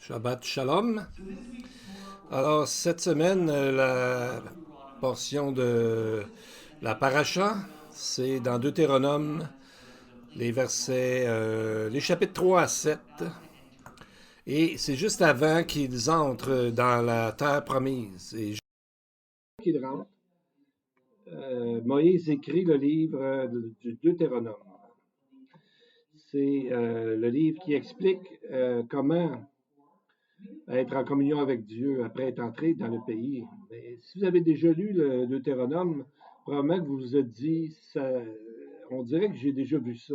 Shabbat Shalom. Alors, cette semaine, la portion de la paracha, c'est dans Deutéronome, les versets, les chapitres 3 à 7. Et c'est juste avant qu'ils entrent dans la terre promise. Et qu'ils rentrent, Moïse écrit le livre du Deutéronome. C'est le livre qui explique comment être en communion avec Dieu après être entré dans le pays. Mais si vous avez déjà lu le Deutéronome, probablement que vous vous êtes dit, on dirait que j'ai déjà vu ça.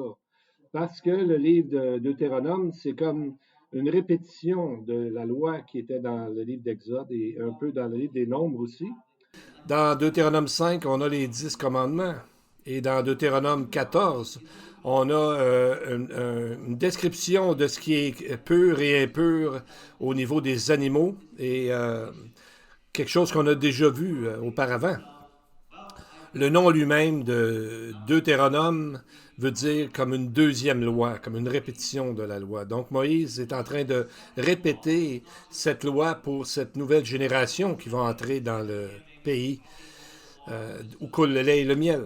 Parce que le livre de Deutéronome, c'est comme une répétition de la loi qui était dans le livre d'Exode et un peu dans le livre des Nombres aussi. Dans Deutéronome 5, on a les 10 commandements. Et dans Deutéronome 14, on a une description de ce qui est pur et impur au niveau des animaux et quelque chose qu'on a déjà vu auparavant. Le nom lui-même de Deutéronome veut dire comme une deuxième loi, comme une répétition de la loi. Donc Moïse est en train de répéter cette loi pour cette nouvelle génération qui va entrer dans le pays où coule le lait et le miel.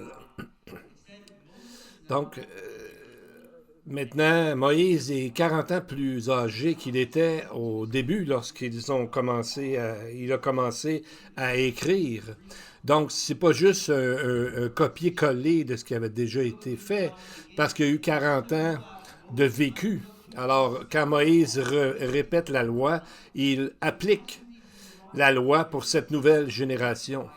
Donc, maintenant, Moïse est 40 ans plus âgé qu'il était au début lorsqu'ils ont il a commencé à écrire. Donc, c'est pas juste un copier-coller de ce qui avait déjà été fait, parce qu'il y a eu 40 ans de vécu. Alors, quand Moïse répète la loi, il applique la loi pour cette nouvelle génération.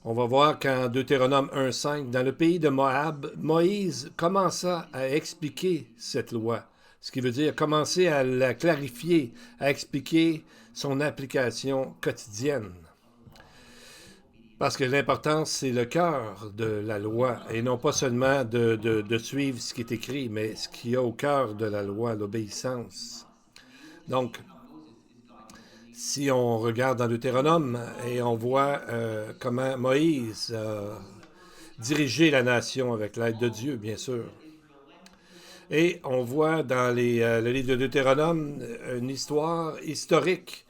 On va voir qu'en Deutéronome 1.5, dans le pays de Moab, Moïse commença à expliquer cette loi. Ce qui veut dire commencer à la clarifier, à expliquer son application quotidienne. Parce que l'important, c'est le cœur de la loi, et non pas seulement de suivre ce qui est écrit, mais ce qu'il y a au cœur de la loi, l'obéissance. Donc, si on regarde dans Deutéronome et on voit comment Moïse a dirigé la nation avec l'aide de Dieu, bien sûr. Et on voit dans le livre de Deutéronome une histoire historique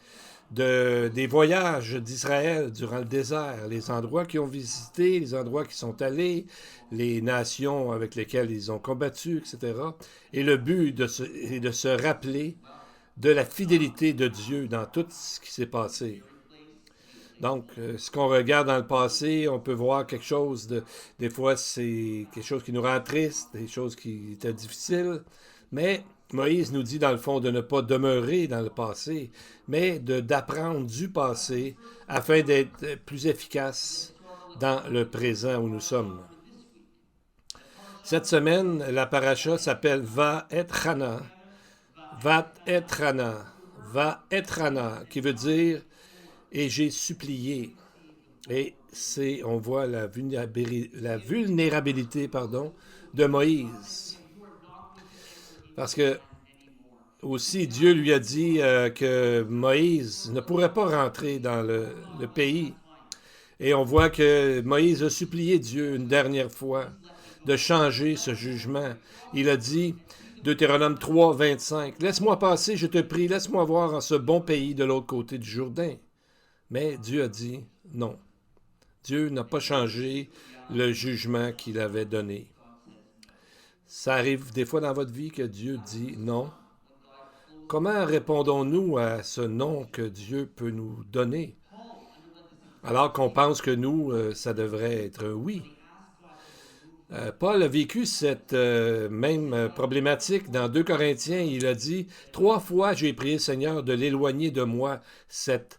des voyages d'Israël durant le désert, les endroits qu'ils ont visités, les endroits qu'ils sont allés, les nations avec lesquelles ils ont combattu, etc. Et le but est de se rappeler de la fidélité de Dieu dans tout ce qui s'est passé. Donc, ce qu'on regarde dans le passé, on peut voir quelque chose des fois, c'est quelque chose qui nous rend triste, des choses qui étaient difficiles. Mais Moïse nous dit, dans le fond, de ne pas demeurer dans le passé, mais d'apprendre du passé afin d'être plus efficace dans le présent où nous sommes. Cette semaine, la paracha s'appelle Va et Chana. Va et Chana. Va et Chana, qui veut dire et j'ai supplié. Et on voit la vulnérabilité de Moïse. Parce que aussi Dieu lui a dit que Moïse ne pourrait pas rentrer dans le pays. Et on voit que Moïse a supplié Dieu une dernière fois de changer ce jugement. Il a dit, Deutéronome 3, 25, « Laisse-moi passer, je te prie, laisse-moi voir en ce bon pays de l'autre côté du Jourdain. » Mais Dieu a dit non. Dieu n'a pas changé le jugement qu'il avait donné. Ça arrive des fois dans votre vie que Dieu dit non. Comment répondons-nous à ce non que Dieu peut nous donner? Alors qu'on pense que nous, ça devrait être un oui. Paul a vécu cette même problématique dans 2 Corinthiens. Il a dit, 3 fois j'ai prié Seigneur de l'éloigner de moi, cette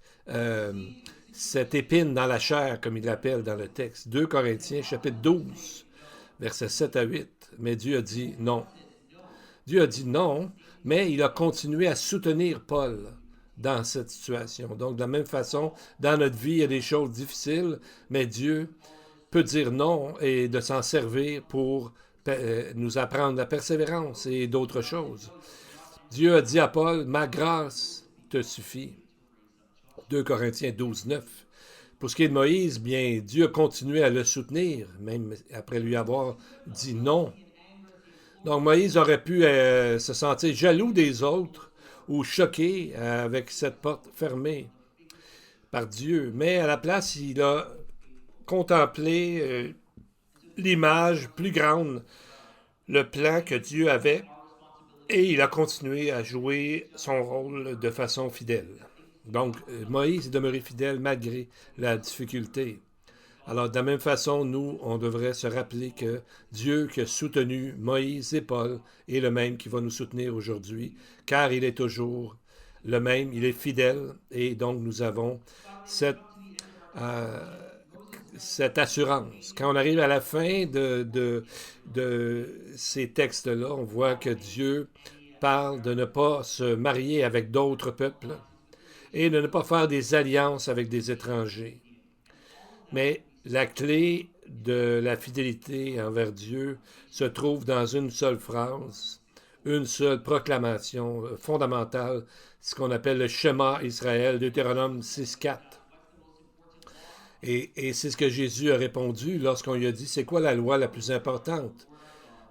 épine dans la chair, comme il l'appelle dans le texte. 2 Corinthiens, chapitre 12, versets 7 à 8. Mais Dieu a dit non. Dieu a dit non, mais il a continué à soutenir Paul dans cette situation. Donc, de la même façon, dans notre vie, il y a des choses difficiles, mais Dieu peut dire non et de s'en servir pour nous apprendre la persévérance et d'autres choses. Dieu a dit à Paul, ma grâce te suffit. 2 Corinthiens 12, 9. Pour ce qui est de Moïse, bien, Dieu a continué à le soutenir, même après lui avoir dit non. Donc Moïse aurait pu se sentir jaloux des autres ou choqué avec cette porte fermée par Dieu. Mais à la place, il a contemplé l'image plus grande, le plan que Dieu avait, et il a continué à jouer son rôle de façon fidèle. Donc, Moïse est demeuré fidèle malgré la difficulté. Alors, de la même façon, nous, on devrait se rappeler que Dieu qui a soutenu Moïse et Paul est le même qui va nous soutenir aujourd'hui, car il est toujours le même, il est fidèle, et donc nous avons cette, euh, cette assurance. Quand on arrive à la fin de ces textes-là, on voit que Dieu parle de ne pas se marier avec d'autres peuples et de ne pas faire des alliances avec des étrangers. Mais la clé de la fidélité envers Dieu se trouve dans une seule phrase, une seule proclamation fondamentale, ce qu'on appelle le Shema Israël, Deutéronome 6.4. Et c'est ce que Jésus a répondu lorsqu'on lui a dit, c'est quoi la loi la plus importante?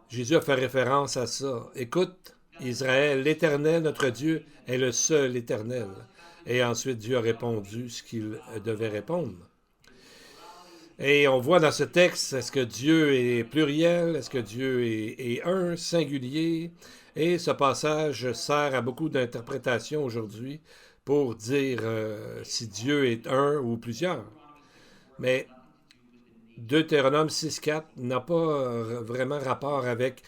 Jésus a fait référence à ça. Écoute, Israël, l'Éternel, notre Dieu, est le seul Éternel. Et ensuite, Dieu a répondu ce qu'il devait répondre. Et on voit dans ce texte, est-ce que Dieu est pluriel? Est-ce que Dieu est un, singulier? Et ce passage sert à beaucoup d'interprétations aujourd'hui pour dire si Dieu est un ou plusieurs. Mais Deutéronome 6.4 n'a pas vraiment rapport avec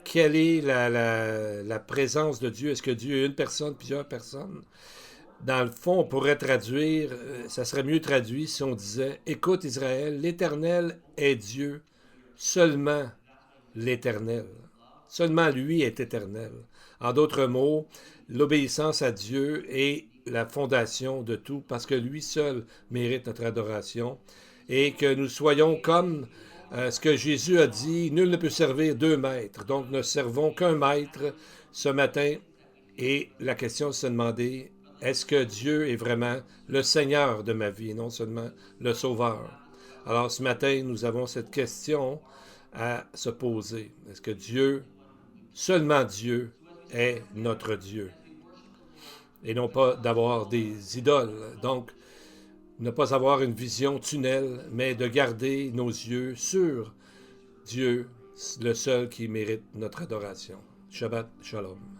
quelle est la présence de Dieu. Est-ce que Dieu est une personne, plusieurs personnes? Dans le fond, on pourrait traduire, ça serait mieux traduit si on disait, écoute Israël, l'Éternel est Dieu, seulement l'Éternel. Seulement lui est éternel. En d'autres mots, l'obéissance à Dieu est la fondation de tout, parce que lui seul mérite notre adoration, et que nous soyons comme ce que Jésus a dit, nul ne peut servir deux maîtres, donc ne servons qu'un maître ce matin, et la question se demander, est-ce que Dieu est vraiment le Seigneur de ma vie, non seulement le Sauveur? Alors ce matin, nous avons cette question à se poser. Est-ce que Dieu, seulement Dieu, est notre Dieu? Et non pas d'avoir des idoles. Donc, ne pas avoir une vision tunnel, mais de garder nos yeux sur Dieu, le seul qui mérite notre adoration. Shabbat Shalom.